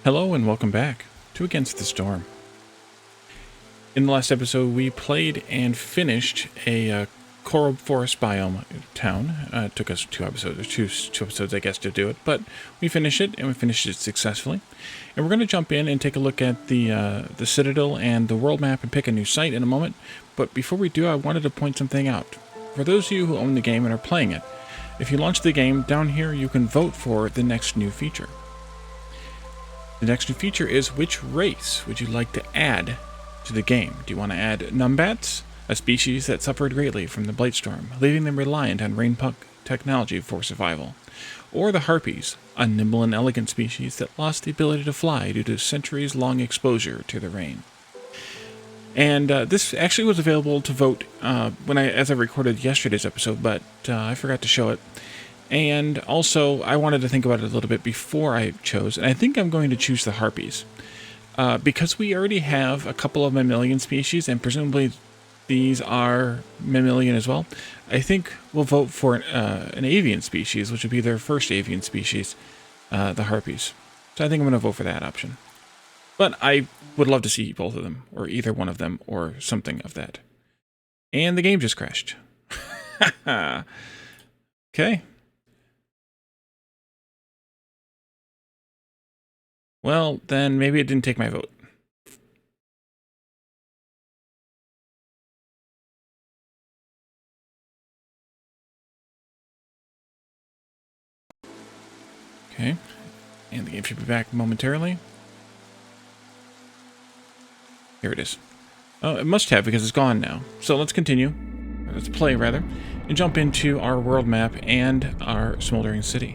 Hello and welcome back to Against the Storm. In the last episode, we played and finished a coral forest biome town. It took us two episodes, I guess, to do it, but we finished it, and we finished it successfully. And we're going to jump in and take a look at the Citadel and the world map and pick a new site in a moment. But before we do, I wanted to point something out. For those of you who own the game and are playing it, if you launch the game, down here you can vote for the next new feature. The next new feature is which race would you like to add to the game? Do you want to add Numbats, a species that suffered greatly from the Blightstorm, leaving them reliant on rainpuck technology for survival? Or the Harpies, a nimble and elegant species that lost the ability to fly due to centuries-long exposure to the rain? And this actually was available to vote as I recorded yesterday's episode, but I forgot to show it. And also, I wanted to think about it a little bit before I chose, and I think I'm going to choose the Harpies. Because we already have a couple of mammalian species, and presumably these are mammalian as well, I think we'll vote for an avian species, which would be their first avian species, the Harpies. So I think I'm going to vote for that option. But I would love to see both of them, or either one of them, or something of that. And the game just crashed. Okay. Well, then maybe it didn't take my vote. Okay, and the game should be back momentarily. Here it is. Oh, it must have because it's gone now. So let's continue. Let's play, rather, and jump into our world map and our Smoldering City.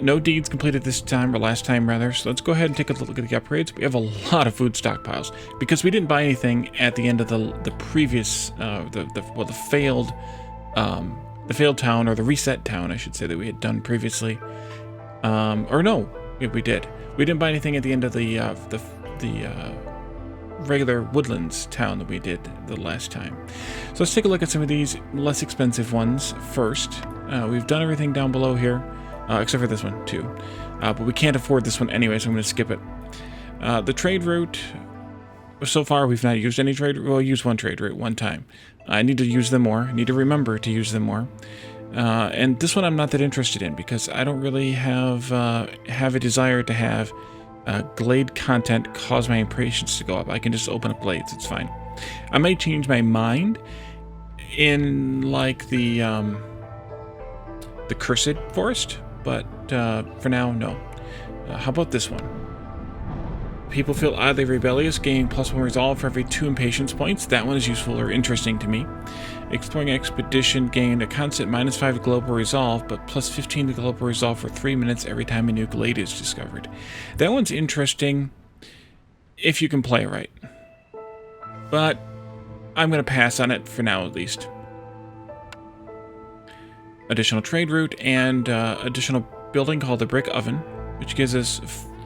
No deeds completed this time, or last time rather, so let's go ahead and take a look at the upgrades. We have a lot of food stockpiles, because we didn't buy anything at the end of the previous, the failed town, or the reset town, I should say, that we had done previously. Or no, we did. We didn't buy anything at the end of the regular Woodlands town that we did the last time. So let's take a look at some of these less expensive ones first. We've done everything down below here. Except for this one, too. But we can't afford this one anyway, so I'm going to skip it. The trade route, so far we've not used any trade route. Well, I used one trade route one time. I need to use them more. I need to remember to use them more. And this one I'm not that interested in, because I don't really have a desire to have Glade content cause my impatience to go up. I can just open up Glades, it's fine. I might change my mind in, like, the Cursed Forest, but for now, no. How about this one? People feel oddly rebellious, gaining +1 resolve for every 2 impatience points. That one is useful or interesting to me. Exploring expedition gained a constant -5 global resolve, but +15 to global resolve for 3 minutes every time a new glade is discovered. That one's interesting if you can play it right. But I'm going to pass on it for now, at least. Additional trade route and additional building called the Brick Oven, which gives us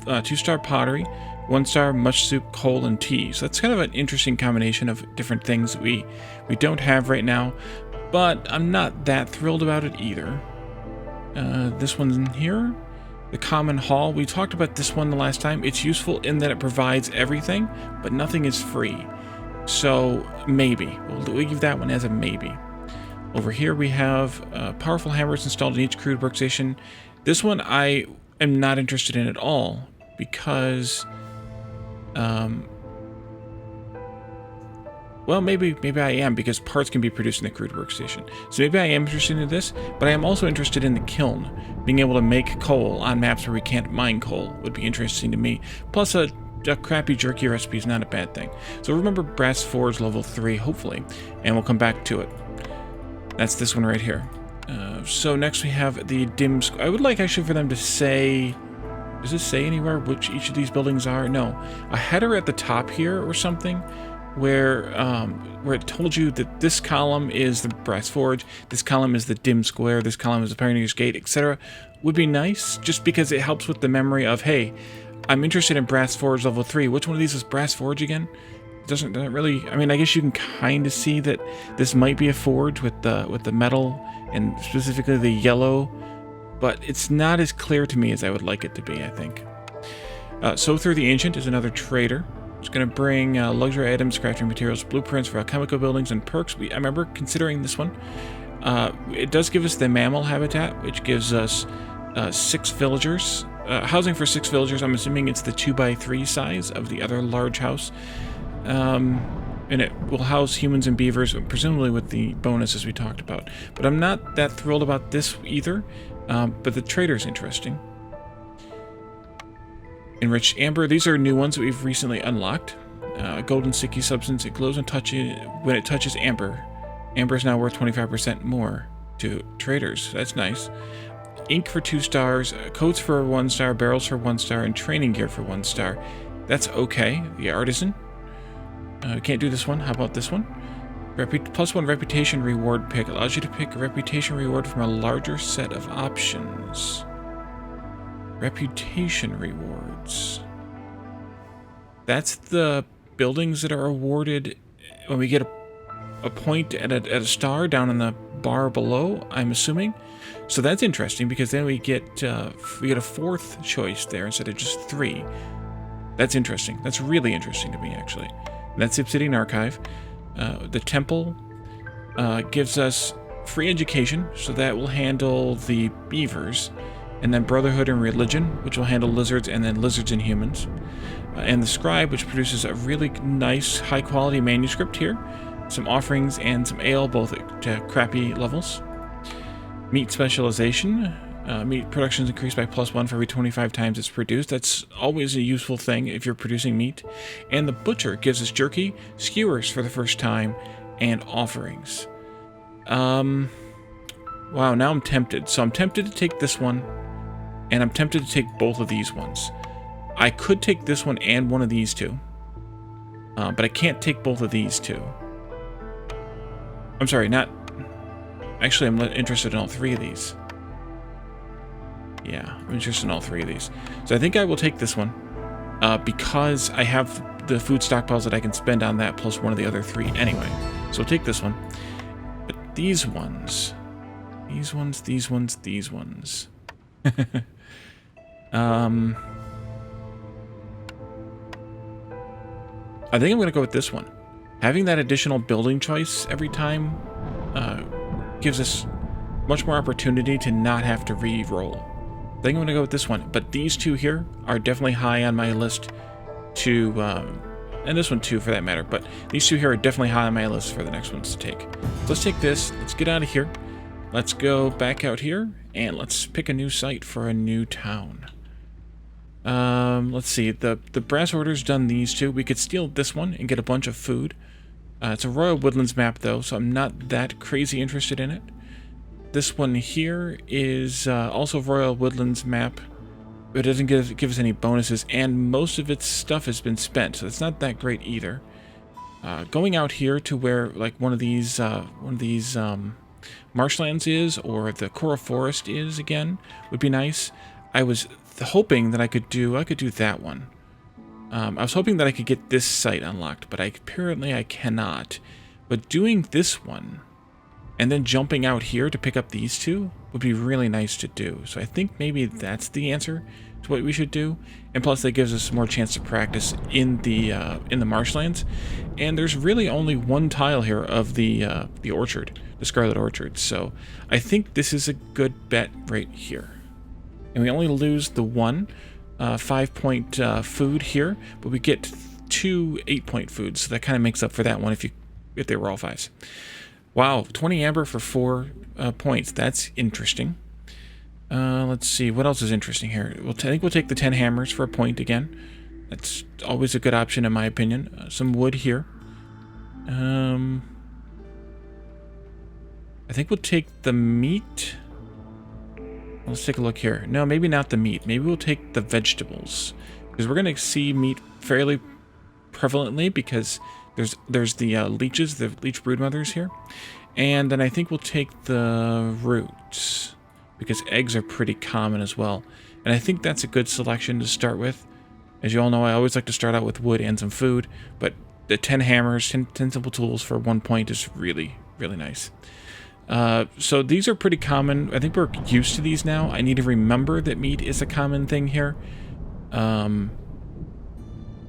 2-star pottery, 1-star mush soup, coal, and tea. So that's kind of an interesting combination of different things that we don't have right now, but I'm not that thrilled about it either. This one's in here, the Common Hall. We talked about this one the last time. It's useful in that it provides everything, but nothing is free. So maybe. We'll leave that one as a maybe. Over here we have powerful hammers installed in each crude workstation. This one I am not interested in at all, because, well, maybe I am, because parts can be produced in the crude workstation. So maybe I am interested in this, but I am also interested in the kiln. Being able to make coal on maps where we can't mine coal would be interesting to me. Plus a crappy jerky recipe is not a bad thing. So remember Brass Forge level 3, hopefully, and we'll come back to it. That's this one right here. So next we have the dim... I would like actually for them to say... Does it say anywhere which each of these buildings are? No. A header at the top here or something where it told you that this column is the Brass Forge, this column is the dim square, this column is the Pioneer's Gate, etc. would be nice, just because it helps with the memory of, hey, I'm interested in Brass Forge level 3. Which one of these is Brass Forge again? Doesn't really... I mean, I guess you can kind of see that this might be a forge with the metal, and specifically the yellow but it's not as clear to me as I would like it to be, I think. Sothur the Ancient is another trader. It's going to bring luxury items, crafting materials, blueprints for alchemical buildings, and perks. I remember considering this one. It does give us the mammal habitat, which gives us 6 villagers. Housing for 6 villagers. I'm assuming it's the 2x3 size of the other large house. And it will house humans and beavers, presumably with the bonuses we talked about. But I'm not that thrilled about this either. But the trader's interesting. Enriched Amber. These are new ones that we've recently unlocked. Golden sticky substance. It glows when it touches amber. Amber is now worth 25% more to traders. That's nice. Ink for 2 stars. Coats for 1 star. Barrels for 1 star. And training gear for 1 star. That's okay. The artisan. Can't do this one. How about this one? +1 reputation reward pick. Allows you to pick a reputation reward from a larger set of options. Reputation rewards. That's the buildings that are awarded when we get a point at a star down in the bar below, I'm assuming. So that's interesting because then we get a 4th choice there instead of just 3. That's interesting. That's really interesting to me, actually. And that's Obsidian Archive. The temple gives us free education, so that will handle the beavers. And then Brotherhood and Religion, which will handle lizards, and then lizards and humans. And the Scribe, which produces a really nice, high-quality manuscript here. Some offerings and some ale, both at crappy levels. Meat specialization. Meat production is increased by +1 for every 25 times it's produced. That's always a useful thing if you're producing meat. And the Butcher gives us jerky, skewers for the first time, and offerings. Wow, now I'm tempted. So I'm tempted to take this one. And I'm tempted to take both of these ones. I could take this one and one of these two. But I can't take both of these two. I'm sorry, not... Actually, I'm interested in all 3 of these. Yeah, I'm interested in all 3 of these. So I think I will take this one. Because I have the food stockpiles that I can spend on that plus one of the other 3 anyway. So I'll take this one. But these ones... These ones... I think I'm going to go with this one. Having that additional building choice every time gives us much more opportunity to not have to re-roll. I think I'm going to go with this one. But these 2 here are definitely high on my list to... and this one too, for that matter. But these 2 here are definitely high on my list for the next ones to take. So let's take this. Let's get out of here. Let's go back out here. And let's pick a new site for a new town. Let's see. The Brass Order's done these 2. We could steal this one and get a bunch of food. It's a Royal Woodlands map, though, so I'm not that crazy interested in it. This one here is also Royal Woodlands map. But it doesn't give us any bonuses, and most of its stuff has been spent, so it's not that great either. Going out here to where like one of these Marshlands is, or the Coral Forest is again, would be nice. I was hoping that I could do that one. I was hoping that I could get this site unlocked, but apparently I cannot. But doing this one, and then jumping out here to pick up these 2, would be really nice to do. So I think maybe that's the answer to what we should do. And plus that gives us more chance to practice in the Marshlands. And there's really only one tile here of the orchard, the Scarlet Orchard. So I think this is a good bet right here. And we only lose the 1 5-point food here, but we get 2 8-point foods, so that kind of makes up for that one if they were all 5s. Wow, 20 amber for 4 points. That's interesting. Let's see, what else is interesting here? I think we'll take the 10 hammers for a point again. That's always a good option in my opinion. Some wood here. I think we'll take the meat. Let's take a look here. No, maybe not the meat. Maybe we'll take the vegetables. Because we're going to see meat fairly prevalently because there's the leeches, the leech broodmothers here. And then I think we'll take the roots. Because eggs are pretty common as well. And I think that's a good selection to start with. As you all know, I always like to start out with wood and some food. But the 10 hammers, 10 simple tools for 1 point is really, really nice. So these are pretty common. I think we're used to these now. I need to remember that meat is a common thing here.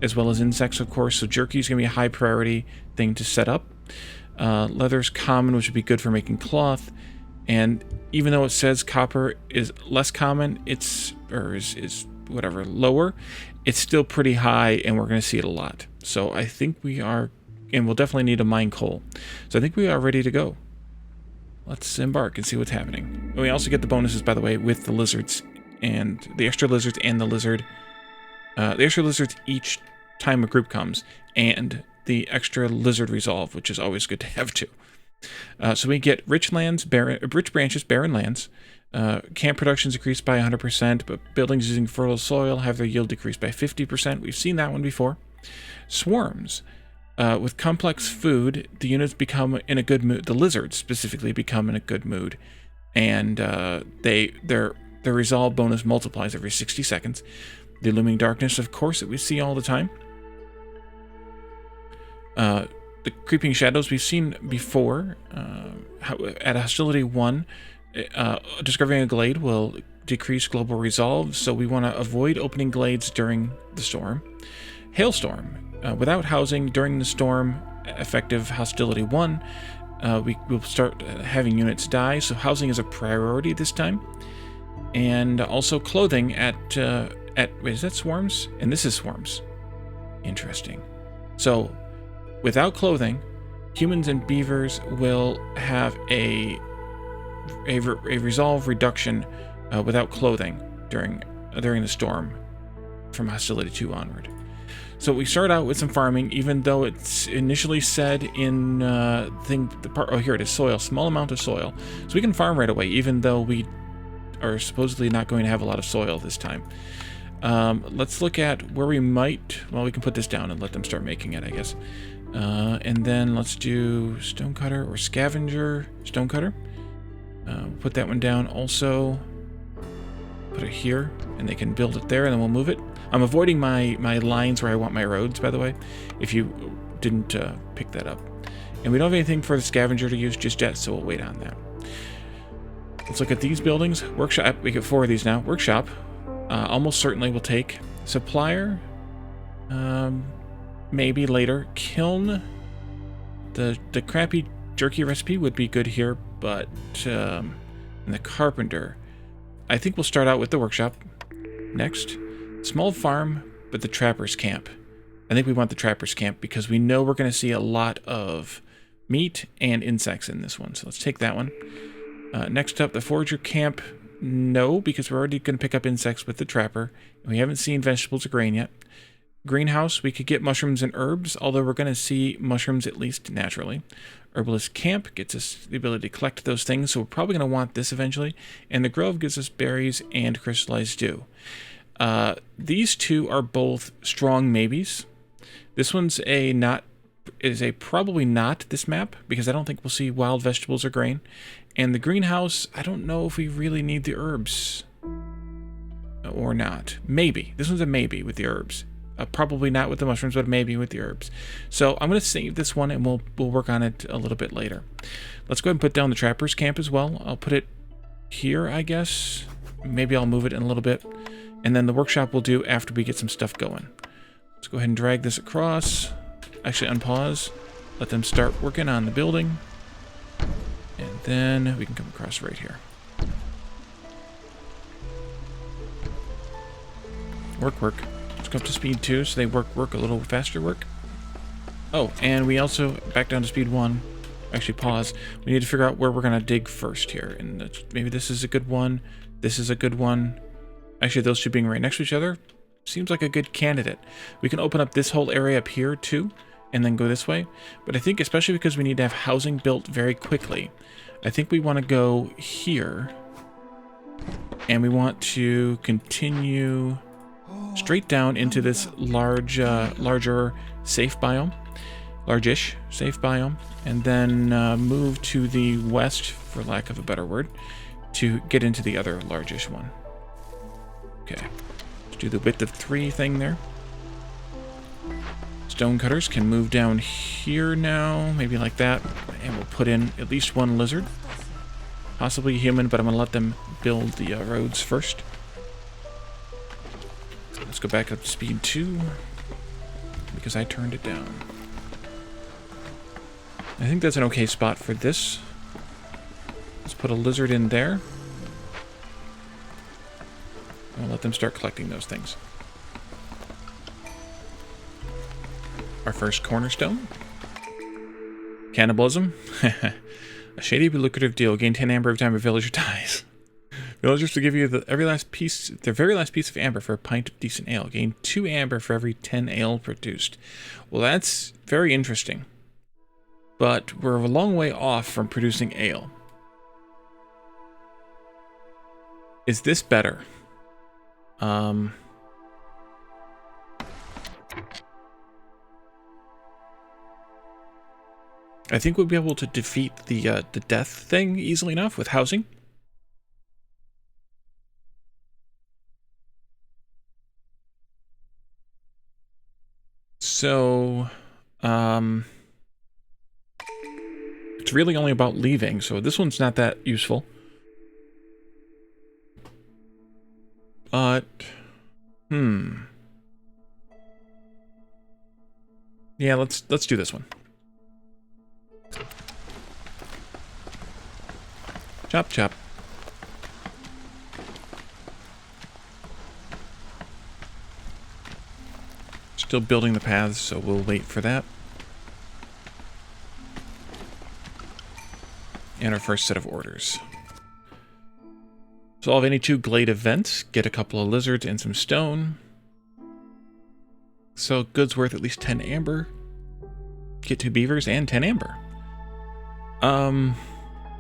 As well as insects, of course. So jerky is going to be a high priority thing to set up. Leather's common, which would be good for making cloth. And even though it says copper is less common, is whatever, lower, it's still pretty high, and we're going to see it a lot. So I think we are, and we'll definitely need to mine coal. So I think we are ready to go. Let's embark and see what's happening. And we also get the bonuses, by the way, with the lizards and the extra lizards and the lizard. The extra lizards each time a group comes, and the extra lizard resolve, which is always good to have too. So we get rich lands, rich branches, barren lands. Camp productions increased by 100%, but buildings using fertile soil have their yield decreased by 50%. We've seen that one before. Swarms. With complex food, the units become in a good mood. The lizards specifically become in a good mood, and their resolve bonus multiplies every 60 seconds. The looming darkness, of course, that we see all the time. The creeping shadows we've seen before. At Hostility 1, discovering a glade will decrease global resolve, so we want to avoid opening glades during the storm. Hailstorm. Without housing during the storm, effective Hostility 1, we will start having units die, so housing is a priority this time. And also clothing wait, is that swarms? And this is swarms. Interesting. So, without clothing, humans and beavers will have a resolve reduction without clothing during the storm from Hostility 2 onward. So we start out with some farming, even though it's initially said in here it is, soil, small amount of soil. So we can farm right away, even though we are supposedly not going to have a lot of soil this time. Let's look at where we might, well, we can put this down and let them start making it, I guess. And then let's do stonecutter or scavenger stonecutter. Put that one down. Also, put it here, and they can build it there, and then we'll move it. I'm avoiding my lines where I want my roads, by the way, if you didn't pick that up. And we don't have anything for the scavenger to use just yet, so we'll wait on that. Let's look at these buildings. Workshop, we get 4 of these now. Workshop, almost certainly will take. Supplier, maybe later. Kiln, the crappy jerky recipe would be good here, but and the carpenter, I think we'll start out with the workshop next. Small farm, but the trapper's camp. I think we want the trapper's camp because we know we're going to see a lot of meat and insects in this one. So let's take that one. Next up, the forager camp. No, because we're already going to pick up insects with the trapper. We haven't seen vegetables or grain yet. Greenhouse, we could get mushrooms and herbs, although we're going to see mushrooms at least naturally. Herbalist camp gets us the ability to collect those things, so we're probably going to want this eventually. And the grove gives us berries and crystallized dew. These two are both strong maybes. This one's probably not this map, because I don't think we'll see wild vegetables or grain. And the greenhouse, I don't know if we really need the herbs or not. Maybe. This one's a maybe with the herbs. Probably not with the mushrooms, but maybe with the herbs. So I'm going to save this one, and we'll work on it a little bit later. Let's go ahead and put down the trapper's camp as well. I'll put it here, I guess. Maybe I'll move it in a little bit. And then the workshop we'll do after we get some stuff going. Let's go ahead and drag this across. Actually, unpause. Let them start working on the building. And then we can come across right here. Work. Let's go up to speed 2 so they work a little faster work. Oh, and we also, back down to speed 1. Actually, pause. We need to figure out where we're going to dig first here. And maybe this is a good one. This is a good one. Actually, those two being right next to each other seems like a good candidate. We can open up this whole area up here too, and then go this way. But I think, especially because we need to have housing built very quickly, I think we want to go here, and we want to continue straight down into this larger safe biome, large-ish safe biome, and then move to the west, for lack of a better word, to get into the other large-ish one. Okay, let's do the width of 3 thing there. Stonecutters can move down here now, maybe like that, and we'll put in at least 1 lizard. Possibly human, but I'm going to let them build the roads first. Let's go back up to speed 2, because I turned it down. I think that's an okay spot for this. Let's put a lizard in there. I'll let them start collecting those things. Our first cornerstone. Cannibalism. A shady but lucrative deal. Gain 10 amber every time a villager dies. Villagers will give you their very last piece of amber for a pint of decent ale. Gain 2 amber for every 10 ale produced. Well, that's very interesting. But we're a long way off from producing ale. Is this better? I think we'll be able to defeat the death thing easily enough with housing. So, it's really only about leaving, so this one's not that useful. But, yeah, let's do this one. Chop, chop. Still building the paths, so we'll wait for that. And our first set of orders. Solve any 2 Glade events, get a couple of lizards and some stone. Sell goods worth at least 10 amber. Get 2 beavers and 10 amber.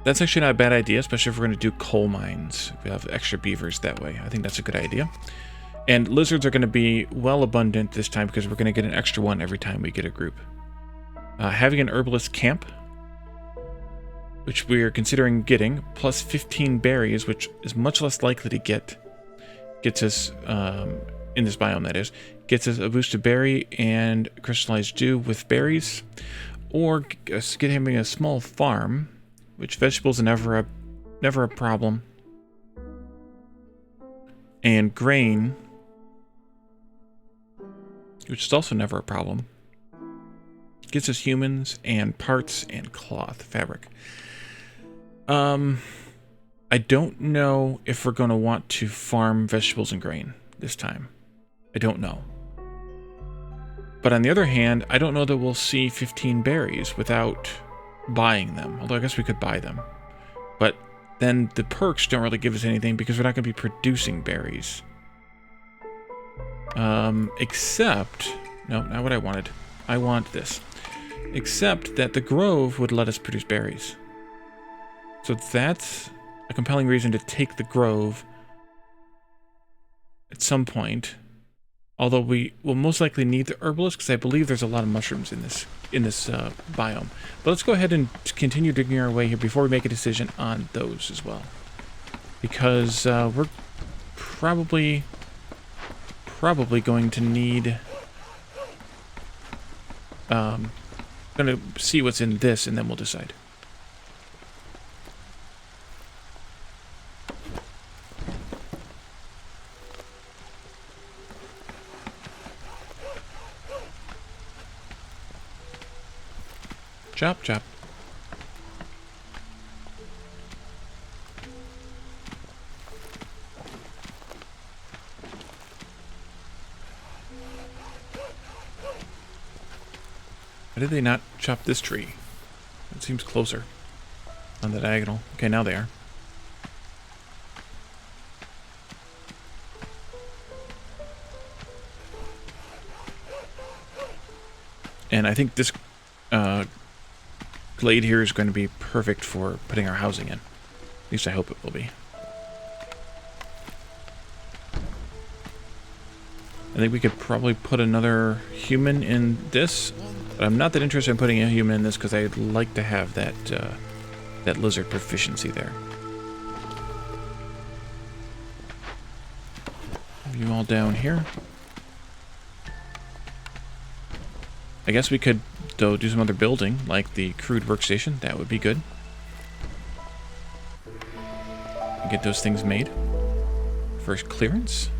That's actually not a bad idea, especially if we're going to do coal mines. We have extra beavers that way. I think that's a good idea. And lizards are going to be well abundant this time because we're going to get an extra one every time we get a group. Having an herbalist camp, which we're considering getting, plus 15 berries, which is much less likely to gets us, in this biome that is, gets us a boost of berry and crystallized dew with berries, or having a small farm, which vegetables are never a problem, and grain, which is also never a problem, gets us humans and parts and cloth, fabric. I don't know if we're going to want to farm vegetables and grain this time. I don't know. But on the other hand, I don't know that we'll see 15 berries without buying them. Although I guess we could buy them. But then the perks don't really give us anything because we're not going to be producing berries. Except... No, not what I wanted. I want this. Except that the grove would let us produce berries. So that's a compelling reason to take the grove at some point. Although we will most likely need the herbalist because I believe there's a lot of mushrooms in this biome. But let's go ahead and continue digging our way here before we make a decision on those as well. Because we're probably going to need... going to see what's in this and then we'll decide. Chop, chop. Why did they not chop this tree? It seems closer on the diagonal. Okay, now they are. And I think this glade here is going to be perfect for putting our housing in. At least I hope it will be. I think we could probably put another human in this, but I'm not that interested in putting a human in this because I'd like to have that that lizard proficiency there. Have you all down here? I guess we could, though, do some other building, like the crude workstation. That would be good. and get those things made. First clearance.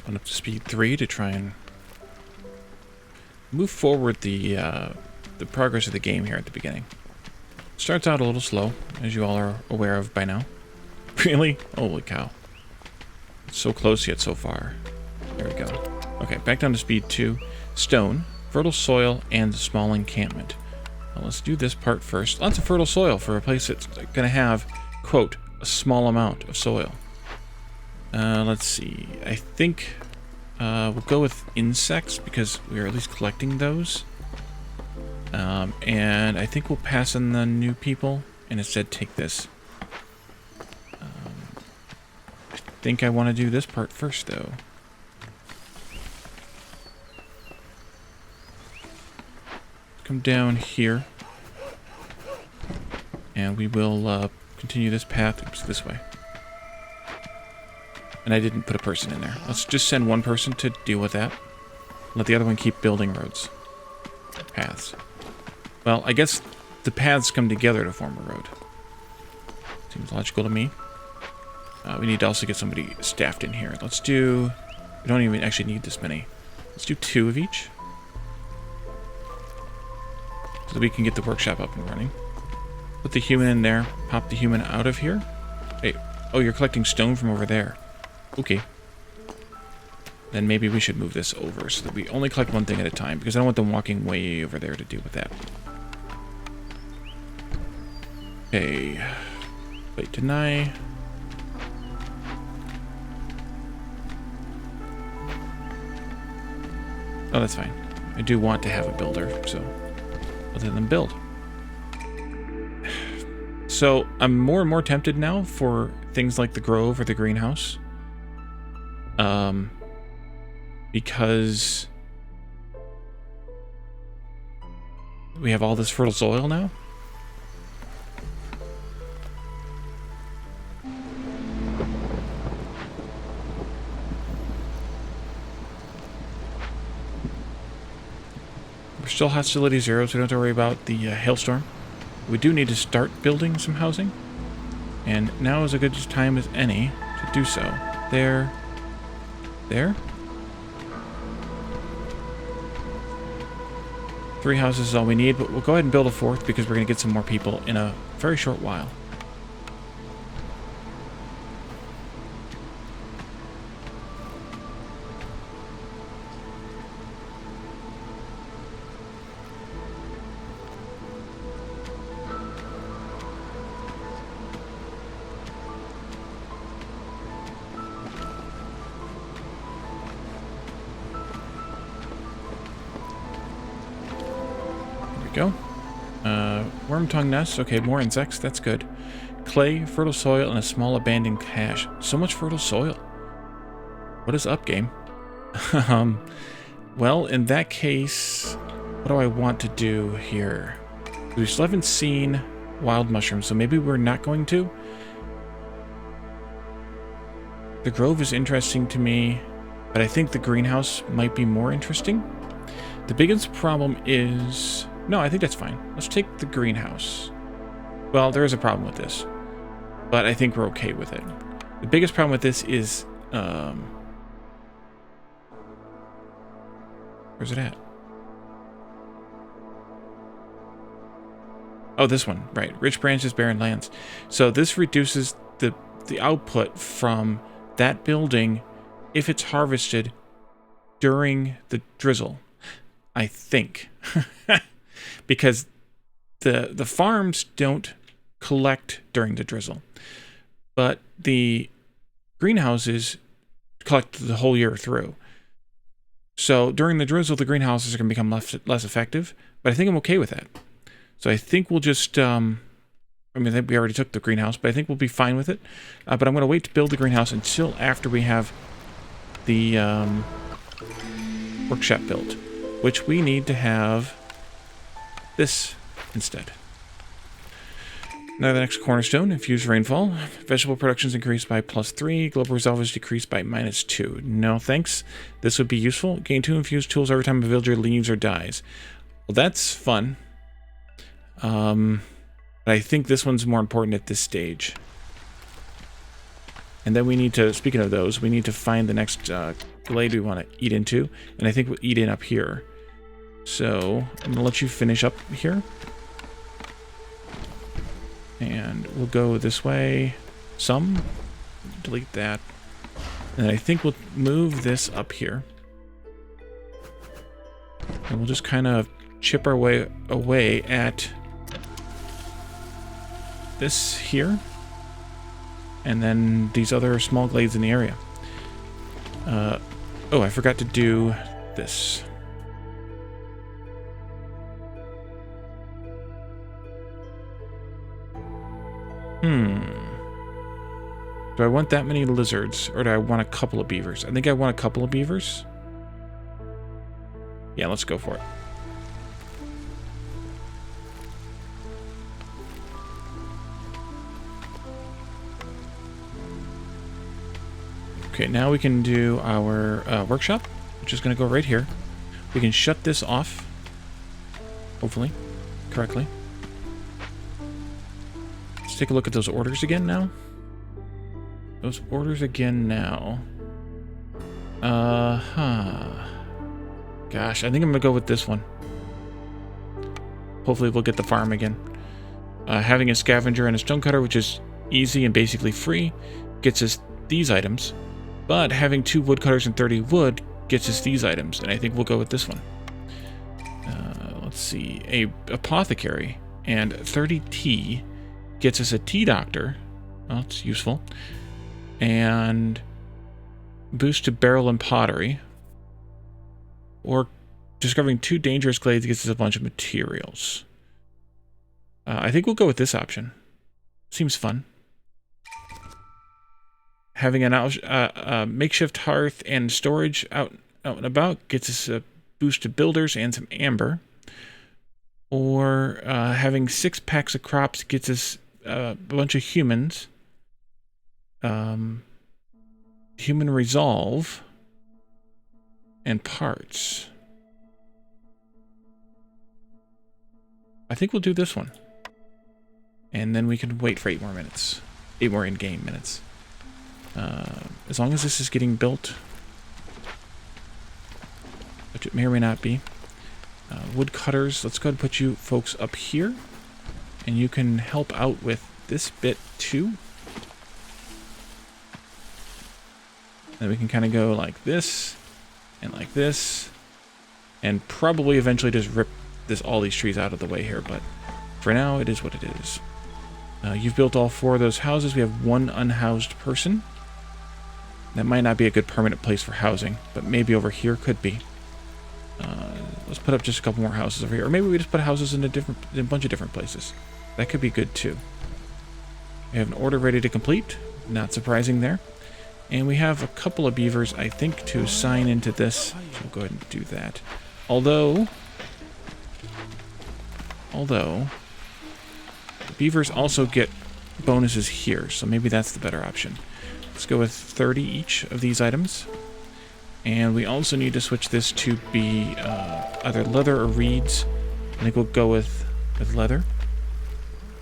Went up to speed 3 to try and move forward the progress of the game here at the beginning. Starts out a little slow, as you all are aware of by now. Really? Holy cow. It's so close yet so far. There we go. Okay, back down to speed 2. Stone, fertile soil, and small encampment. Well, let's do this part first. Lots of fertile soil for a place that's going to have, quote, a small amount of soil. Let's see. I think we'll go with insects because we're at least collecting those. And I think we'll pass on the new people and instead take this. I think I want to do this part first, though. Come down here. And we will continue this path. Oops, this way. And I didn't put a person in there. Let's just send one person to deal with that. Let the other one keep building roads. Paths. Well, I guess the paths come together to form a road. Seems logical to me. We need to also get somebody staffed in here. Let's do... We don't even actually need this many. Let's do 2 of each. So that we can get the workshop up and running. Put the human in there. Pop the human out of here. Hey, oh, you're collecting stone from over there. Okay. Then maybe we should move this over so that we only collect one thing at a time, because I don't want them walking way over there to deal with that. Okay. Wait, deny. Oh, that's fine. I do want to have a builder, so I'll let them build. So I'm more and more tempted now for things like the Grove or the greenhouse. Because we have all this fertile soil now. We're still Hostility 0, so we don't have to worry about the Hailstorm. We do need to start building some housing. And now is a good time as any to do so. There. There. 3 houses is all we need, but we'll go ahead and build a 4th because we're going to get some more people in a very short while. Go. Worm tongue nest. Okay, more insects. That's good. Clay, fertile soil, and a small abandoned cache. So much fertile soil. What is up, game? Well, in that case, what do I want to do here? We still haven't seen wild mushrooms, so maybe we're not going to. The Grove is interesting to me, but I think the greenhouse might be more interesting. The biggest problem is... No, I think that's fine. Let's take the greenhouse. Well, there is a problem with this, but I think we're okay with it. The biggest problem with this is... where's it at? Oh, this one. Right. Rich branches, barren lands. So this reduces the output from that building if it's harvested during the drizzle. I think. Because the farms don't collect during the drizzle. But the greenhouses collect the whole year through. So during the drizzle, the greenhouses are going to become less effective. But I think I'm okay with that. So I think we'll just... I mean, I think we already took the greenhouse, but I think we'll be fine with it. But I'm going to wait to build the greenhouse until after we have the workshop built. Which we need to have... this instead. Now the next cornerstone, infused rainfall. Vegetable production is increased by +3. Global resolve is decreased by -2. No thanks. This would be useful. Gain 2 infused tools every time a villager leaves or dies. Well, that's fun. But I think this one's more important at this stage. And then we need to, speaking of those, we need to find the next glade we want to eat into. And I think we'll eat in up here. So I'm going to let you finish up here. And we'll go this way. Some. Delete that. And I think we'll move this up here. And we'll just kind of chip our way away at this here. And then these other small glades in the area. Oh, I forgot to do this. Do I want that many lizards, or do I want a couple of beavers? I think I want a couple of beavers. Yeah, let's go for it. Okay, now we can do our workshop, which is going to go right here. We can shut this off, hopefully, correctly. Let's take a look at those orders again now. Those orders again now. Gosh, I think I'm going to go with this one. Hopefully we'll get the farm again. Having a scavenger and a stonecutter, which is easy and basically free, gets us these items. But having 2 woodcutters and 30 wood gets us these items, and I think we'll go with this one. Let's see. A apothecary and 30 tea gets us a tea doctor. Well, it's useful. And boost to barrel and pottery. Or discovering 2 dangerous glades gets us a bunch of materials. I think we'll go with this option. Seems fun. Having a makeshift hearth and storage out and about gets us a boost to builders and some amber. Or having 6 packs of crops gets us a bunch of humans. Human resolve and parts. I think we'll do this one. And then we can wait for 8 more minutes. 8 more in-game minutes. As long as this is getting built, which it may or may not be. Woodcutters, let's go ahead and put you folks up here. And you can help out with this bit too. Then we can kind of go like this, and like this, and probably eventually just rip all these trees out of the way here, but for now it is what it is. You've built all 4 of those houses. We have 1 unhoused person. That might not be a good permanent place for housing, but maybe over here could be. Let's put up just a couple more houses over here, or maybe we just put houses in a bunch of different places. That could be good too. We have an order ready to complete. Not surprising there. And we have a couple of beavers, I think, to sign into this. So we'll go ahead and do that. Although, the beavers also get bonuses here, so maybe that's the better option. Let's go with 30 each of these items. And we also need to switch this to be either leather or reeds. I think we'll go with leather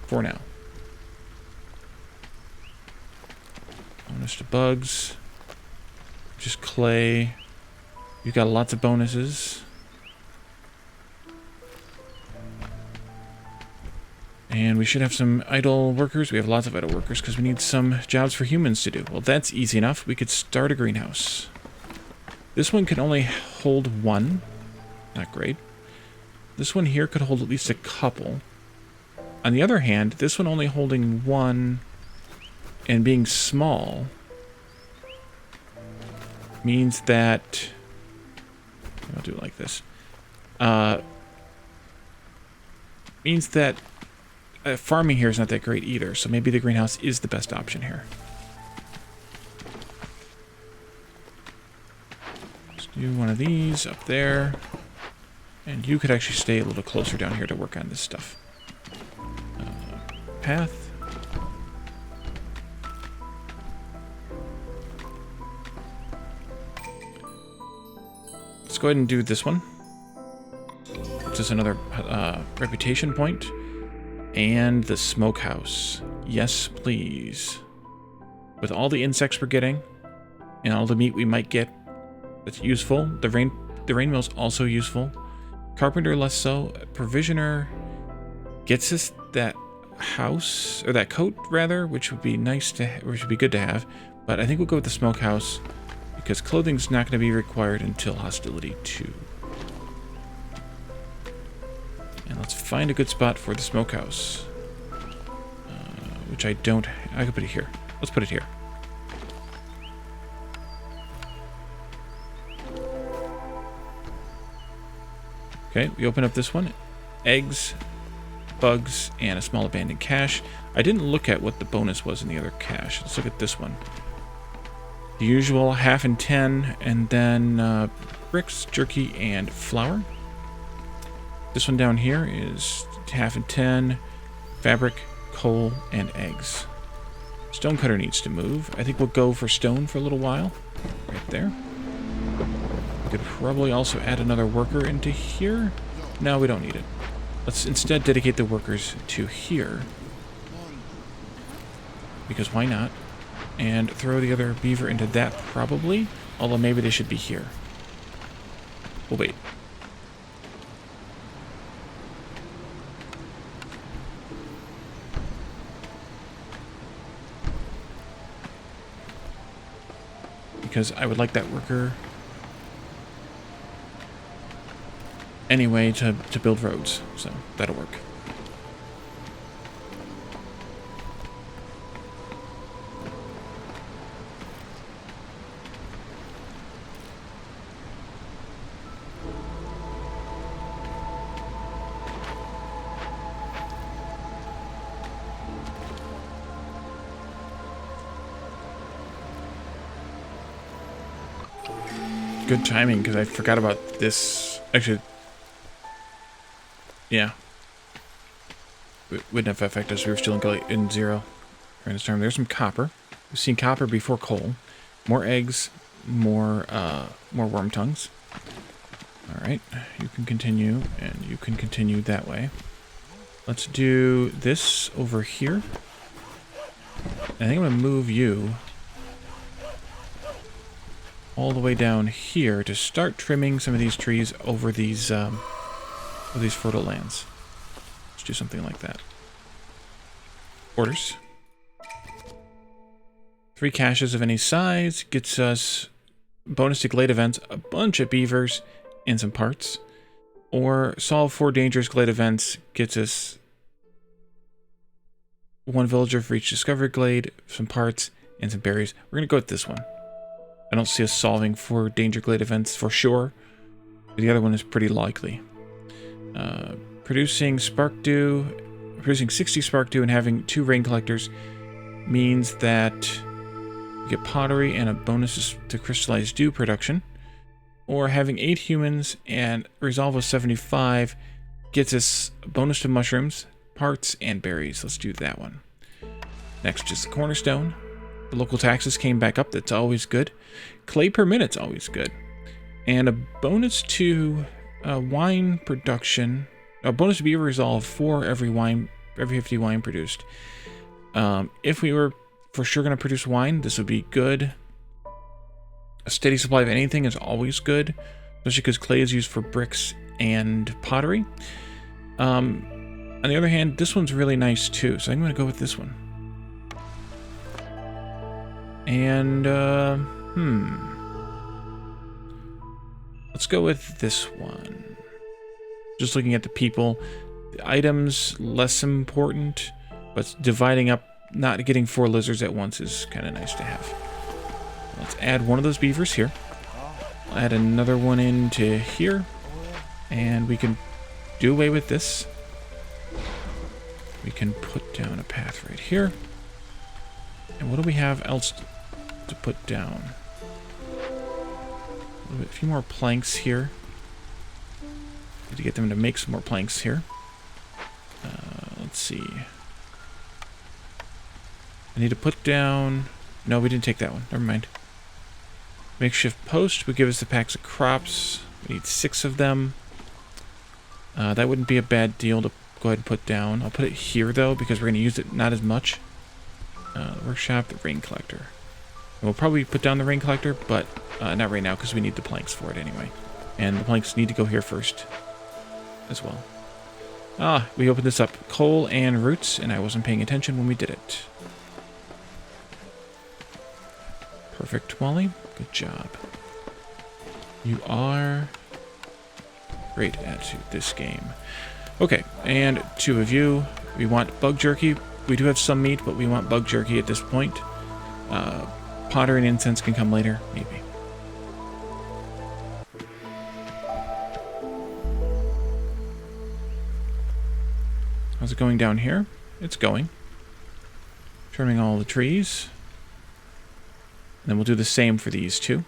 for now. Bonus to bugs. Just clay. You've got lots of bonuses. And we should have some idle workers. We have lots of idle workers because we need some jobs for humans to do. Well, that's easy enough. We could start a greenhouse. This one can only hold 1. Not great. This one here could hold at least a couple. On the other hand, this one only holding 1 and being small means that... I'll do it like this. Means that farming here is not that great either, so maybe the greenhouse is the best option here. Let's do one of these up there. And you could actually stay a little closer down here to work on this stuff. Path. let's go ahead and do this one. It's just another reputation point. And the smokehouse. Yes, please. With all the insects we're getting, and all the meat we might get, that's useful. The rain mill's also useful. Carpenter less so. Provisioner gets us that house, or that coat rather, which would be nice to, which would be good to have. But I think we'll go with the smokehouse because clothing's not going to be required until Hostility 2. And let's find a good spot for the smokehouse, which I don't. I could put it here. Let's put it here. Okay, we open up this one. Eggs, bugs, and a small abandoned cache. I didn't look at what the bonus was in the other cache. Let's look at this one. The usual 1/2 and 10, and then bricks, jerky, and flour. This one down here is 1/2 and 10, fabric, coal, and eggs. Stonecutter needs to move. I think we'll go for stone for a little while. Right there. We could probably also add another worker into here. No, we don't need it. Let's instead dedicate the workers to here. Because why not? And throw the other beaver into that probably. Although maybe they should be here. We'll wait. Because I would like that worker anyway to build roads, so that'll work. Good timing, because I forgot about this. Actually, yeah. It wouldn't have affected us. We were still in 0 during this time. There's some copper. We've seen copper before coal. More eggs, more worm tongues. Alright, you can continue, and you can continue that way. Let's do this over here. I think I'm going to move you all the way down here to start trimming some of these trees over these fertile lands. Let's do something like that. Orders. 3 caches of any size gets us bonus to Glade events, a bunch of beavers, and some parts. Or solve 4 dangerous Glade events gets us 1 villager for each discovered Glade, some parts, and some berries. We're going to go with this one. I don't see us solving 4 danger Glade events for sure. The other one is pretty likely. Producing 60 spark dew and having 2 rain collectors means that you get pottery and a bonus to crystallized dew production. Or having 8 humans and resolve of 75 gets us a bonus to mushrooms, parts, and berries. Let's do that one. Next, just the cornerstone. The local taxes came back up. That's always good. Clay per minute's always good. And a bonus to wine production. A bonus to beaver resolve for every 50 wine produced. If we were for sure going to produce wine, this would be good. A steady supply of anything is always good, especially because clay is used for bricks and pottery. On the other hand, this one's really nice too, so I'm going to go with this one. And, let's go with this one. Just looking at the people. The items, less important, but dividing up, not getting 4 lizards at once is kind of nice to have. Let's add one of those beavers here. I'll add another one into here. And we can do away with this. We can put down a path right here. And what do we have else to put down? A few more planks here. Need to get them to make some more planks here. Let's see. I need to put down... No, we didn't take that one. Never mind. Makeshift post would give us the packs of crops. We need 6 of them. That wouldn't be a bad deal to go ahead and put down. I'll put it here, though, because we're going to use it not as much. Workshop, the rain collector. And we'll probably put down the rain collector, but not right now, because we need the planks for it anyway. And the planks need to go here first as well. Ah, we opened this up. Coal and roots, and I wasn't paying attention when we did it. Perfect, Wally. Good job. You are great at this game. Okay, and 2 of you. We want bug jerky. We do have some meat, but we want bug jerky at this point. Pottery and incense can come later, maybe. How's it going down here? It's going. Trimming all the trees. And then we'll do the same for these 2.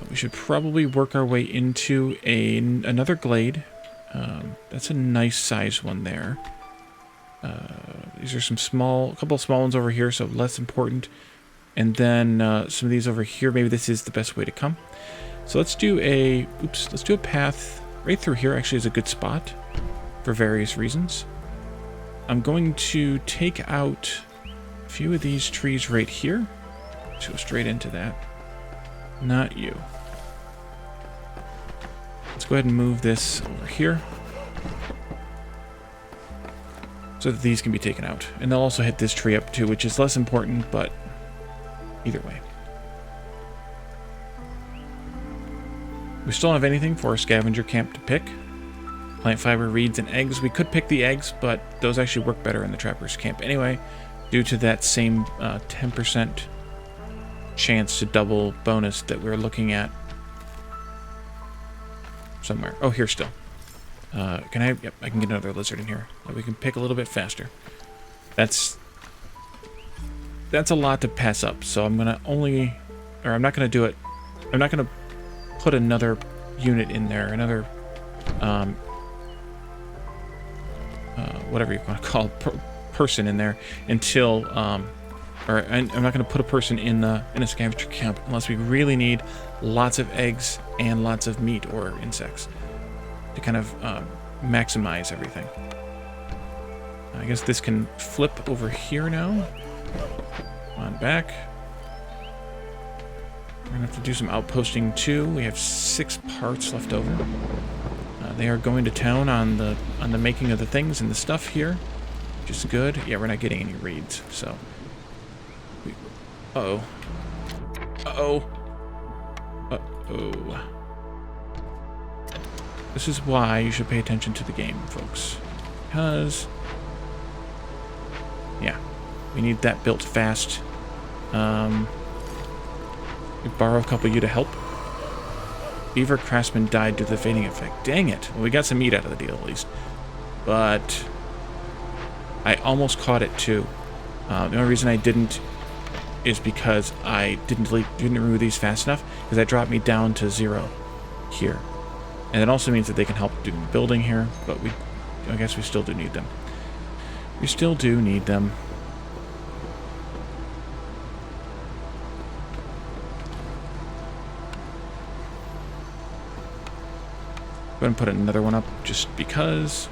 We should probably work our way into another glade. That's a nice size one there. These are a couple of small ones over here, so less important. And then some of these over here, maybe this is the best way to come. So let's do a path right through here. Actually is a good spot for various reasons. I'm going to take out a few of these trees right here. Let's go straight into that. Not you. Let's go ahead and move this over here so that these can be taken out. And they'll also hit this tree up too, which is less important, but either way. We still don't have anything for a scavenger camp to pick. Plant fiber, reeds, and eggs. We could pick the eggs, but those actually work better in the trapper's camp anyway, due to that same 10% chance to double bonus that we're looking at somewhere. Oh, here still. Can I? Yep, I can get another lizard in here. We can pick a little bit faster. That's a lot to pass up. So I'm not gonna do it. I'm not gonna put another unit in there, another whatever you want to call person in there until or I'm not going to put a person in a scavenger camp unless we really need lots of eggs and lots of meat or insects to kind of maximize everything. I guess this can flip over here now. Come on back. We're going to have to do some outposting too. We have 6 parts left over. They are going to town on the making of the things and the stuff here, which is good. Yeah, we're not getting any reeds, so. Uh-oh. Uh-oh. Uh-oh. This is why you should pay attention to the game, folks. Because, yeah, we need that built fast. We borrow a couple of you to help. Beaver craftsman died due to the fading effect. Dang it. Well, we got some meat out of the deal, at least. But I almost caught it, too. The only reason I didn't is because I didn't remove these fast enough, because that dropped me down to 0 here. And it also means that they can help do building here, but I guess we still do need them. We still do need them. Go ahead and put another one up just because.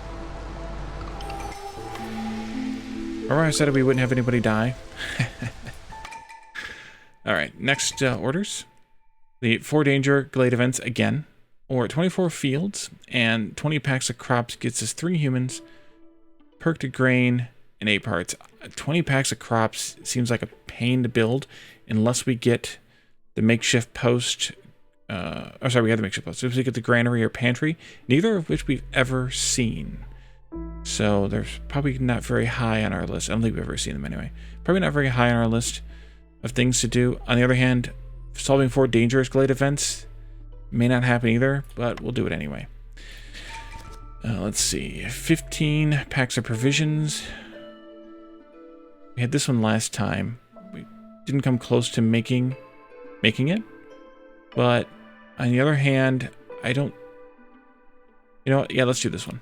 Remember I said we wouldn't have anybody die? Alright, next orders. The 4 danger glade events again. Or 24 fields and 20 packs of crops gets us 3 humans, perk to grain, and 8 parts. 20 packs of crops seems like a pain to build unless we get the makeshift post. We have the makeshift post. If we get the granary or pantry, neither of which we've ever seen. So there's probably not very high on our list. I don't think we've ever seen them anyway. Probably not very high on our list of things to do. On the other hand, solving 4 dangerous glade events may not happen either, but we'll do it anyway. Let's see. 15 packs of provisions. We had this one last time. We didn't come close to making it. But on the other hand, I don't... You know what? Yeah, let's do this one.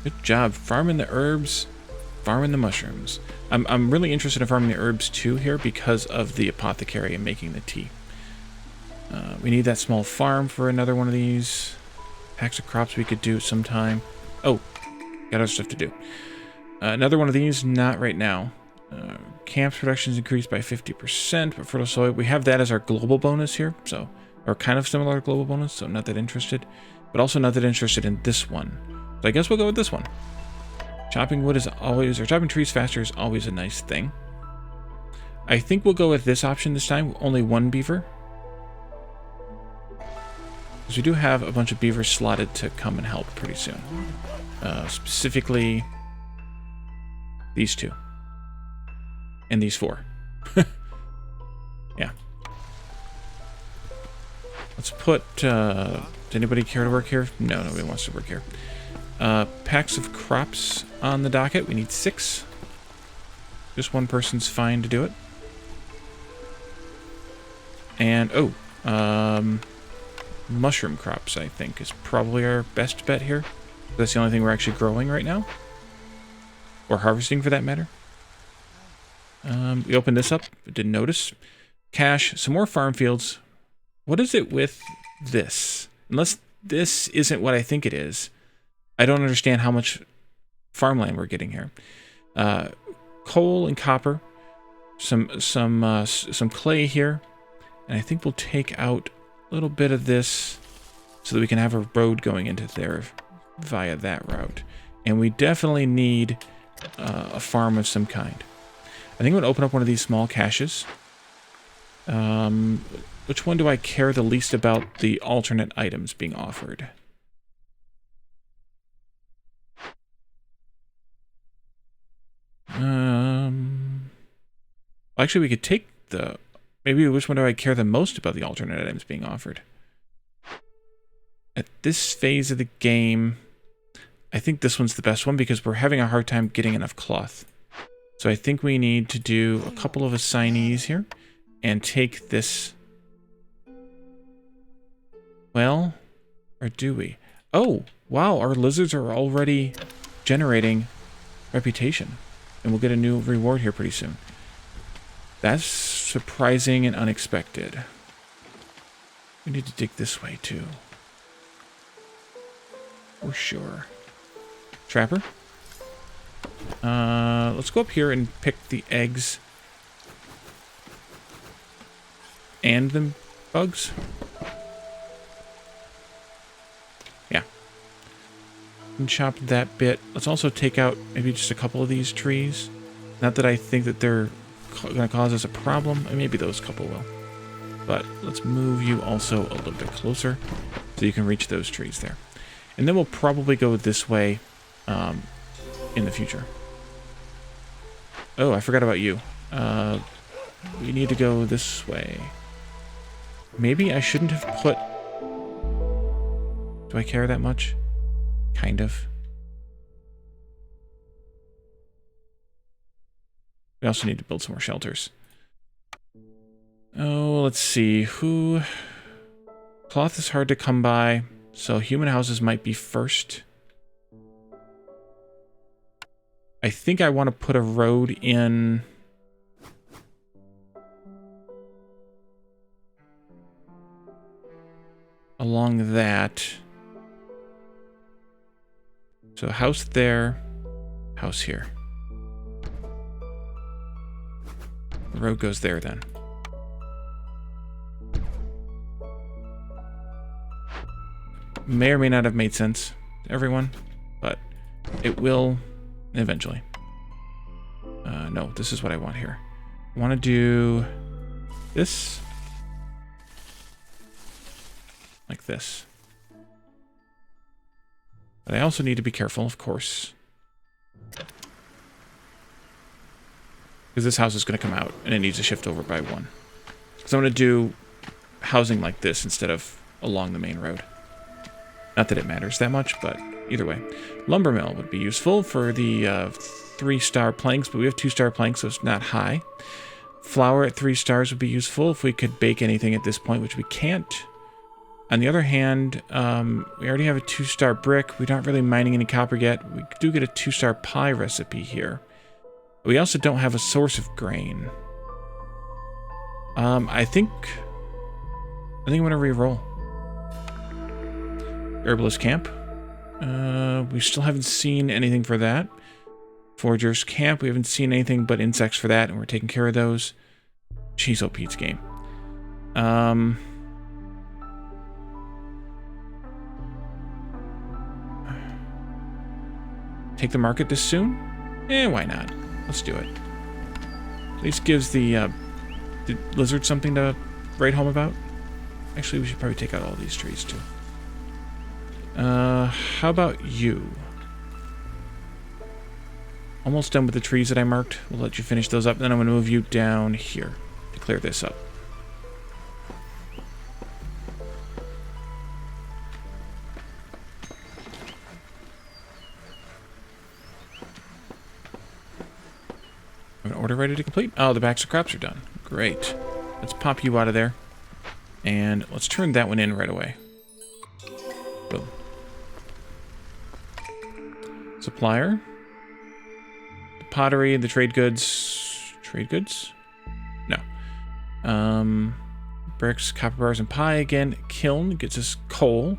Good job farming the herbs Farming the mushrooms. I'm really interested in farming the herbs too here because of the apothecary and making the tea. We need that small farm for another one of these. Packs of crops we could do sometime. Oh, got other stuff to do. Another one of these, not right now. Camps production is increased by 50%, but fertile soil, we have that as our global bonus here, so, or kind of similar to global bonus, so not that interested. But also not that interested in this one. So I guess we'll go with this one. Chopping wood is always, or chopping trees faster is always a nice thing. I think we'll go with this option this time, only one beaver. Because we do have a bunch of beavers slotted to come and help pretty soon. Specifically, these two. And these four. Yeah. Let's put, does anybody care to work here? No, nobody wants to work here. Packs of crops on the docket. We need 6. Just one person's fine to do it. And, mushroom crops, I think, is probably our best bet here. That's the only thing we're actually growing right now. Or harvesting, for that matter. We opened this up. Didn't notice. Cash. Some more farm fields. What is it with this? Unless this isn't what I think it is, I don't understand how much farmland we're getting here. Coal and copper. Some clay here. And I think we'll take out a little bit of this so that we can have a road going into there via that route. And we definitely need a farm of some kind. I think I'm going to open up one of these small caches. Which one do I care the least about the alternate items being offered? Actually, we could take the... Maybe which one do I care the most about the alternate items being offered? At this phase of the game, I think this one's the best one because we're having a hard time getting enough cloth. So I think we need to do a couple of assignees here and take this... Well, or do we? Oh, wow, our lizards are already generating reputation. And we'll get a new reward here pretty soon. That's surprising and unexpected. We need to dig this way, too. For sure. Trapper? Let's go up here and pick the eggs. And the bugs. Yeah. And chop that bit. Let's also take out maybe just a couple of these trees. Not that I think that they're going to cause us a problem. Maybe those couple will. But let's move you also a little bit closer so you can reach those trees there. And then we'll probably go this way in the future. Oh, I forgot about you. We need to go this way. Maybe I shouldn't have put... Do I care that much? Kind of. We also need to build some more shelters. Oh, let's see. Who... Cloth is hard to come by, so human houses might be first. I think I want to put a road in... along that. So house there, house here. The road goes there then. May or may not have made sense to everyone, but it will eventually. No, this is what I want here. I want to do this. Like this. But I also need to be careful, of course. Because this house is going to come out, and it needs to shift over by 1. So I'm going to do housing like this instead of along the main road. Not that it matters that much, but either way. Lumber mill would be useful for the 3-star planks, but we have 2-star planks, so it's not high. Flour at 3 stars would be useful if we could bake anything at this point, which we can't. On the other hand, we already have a 2-star brick. We're not really mining any copper yet. We do get a 2-star pie recipe here. We also don't have a source of grain. I think I'm gonna re-roll. Herbalist camp. We still haven't seen anything for that. Forager's camp. We haven't seen anything but insects for that, and we're taking care of those. Jeez, oh Pete's game. Take the market this soon? Why not? Let's do it. At least gives the lizard something to write home about. Actually, we should probably take out all these trees, too. How about you? Almost done with the trees that I marked. We'll let you finish those up, and then I'm going to move you down here to clear this up. An order ready to complete? Oh, the backs of crops are done. Great. Let's pop you out of there. And let's turn that one in right away. Boom. Supplier. The pottery, the trade goods. Trade goods? No. Bricks, copper bars, and pie again. Kiln gets us coal.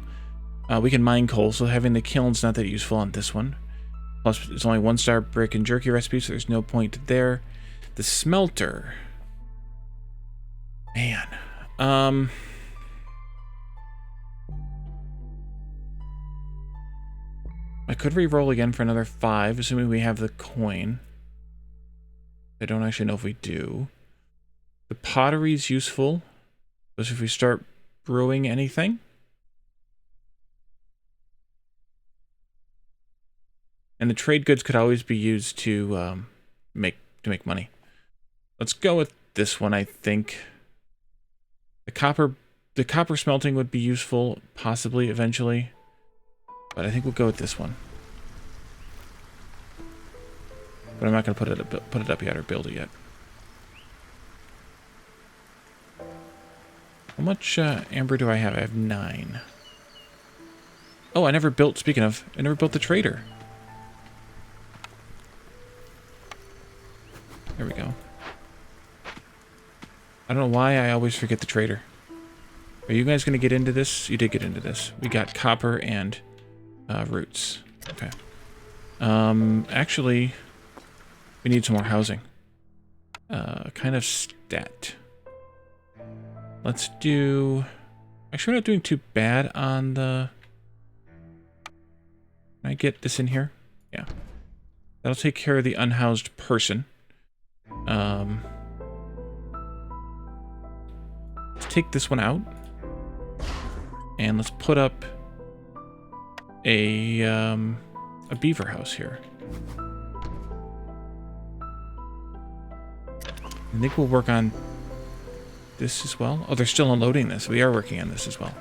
We can mine coal, so having the kiln's not that useful on this one. Plus, it's only 1-star brick and jerky recipe, so there's no point there. The smelter. Man. I could re-roll again for another 5, assuming we have the coin. I don't actually know if we do. The pottery's useful, especially if we start brewing anything. And the trade goods could always be used to make money. Let's go with this one, I think. The copper smelting would be useful, possibly, eventually. But I think we'll go with this one. But I'm not going to put it up yet or build it yet. How much amber do I have? I have 9. Oh, I never built, speaking of, I never built the trader. There we go. I don't know why I always forget the trader. Are you guys going to get into this? You did get into this. We got copper and roots. Okay. Actually, we need some more housing. Kind of stat. Let's do... Actually, we're not doing too bad on the... Can I get this in here? Yeah. That'll take care of the unhoused person. Let's take this one out. And let's put up a beaver house here. I think we'll work on this as well. Oh, they're still unloading this. We are working on this as well.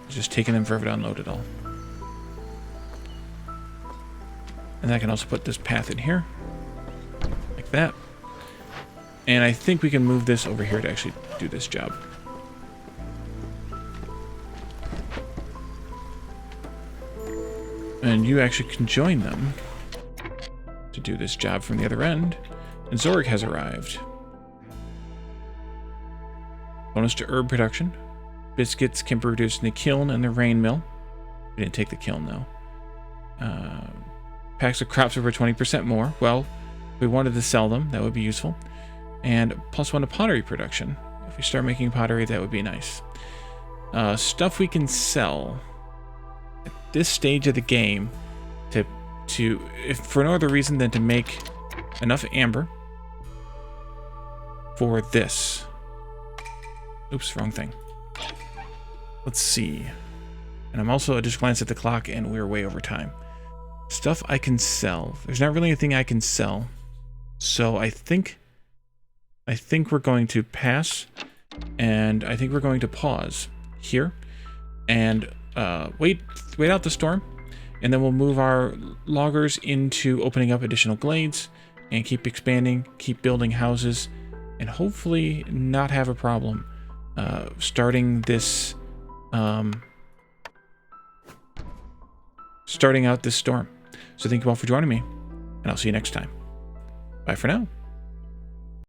It's just taking them forever to unload it all. And I can also put this path in here. Like that. And I think we can move this over here to actually do this job. And you actually can join them to do this job from the other end. And Zorik has arrived. Bonus to herb production. Biscuits can be produced in the kiln and the rain mill. We didn't take the kiln though. Packs of crops over 20% more. Well, if we wanted to sell them, that would be useful. And +1 to pottery production. If we start making pottery, that would be nice. Stuff we can sell at this stage of the game if for no other reason than to make enough amber for this. Oops, wrong thing. Let's see. And I'm also just glanced at the clock and we're way over time. Stuff I can sell. There's not really anything I can sell. So I think we're going to pass, and I think we're going to pause here and wait out the storm, and then we'll move our loggers into opening up additional glades and keep expanding, keep building houses, and hopefully not have a problem starting out this storm. So thank you all for joining me, and I'll see you next time. Bye for now.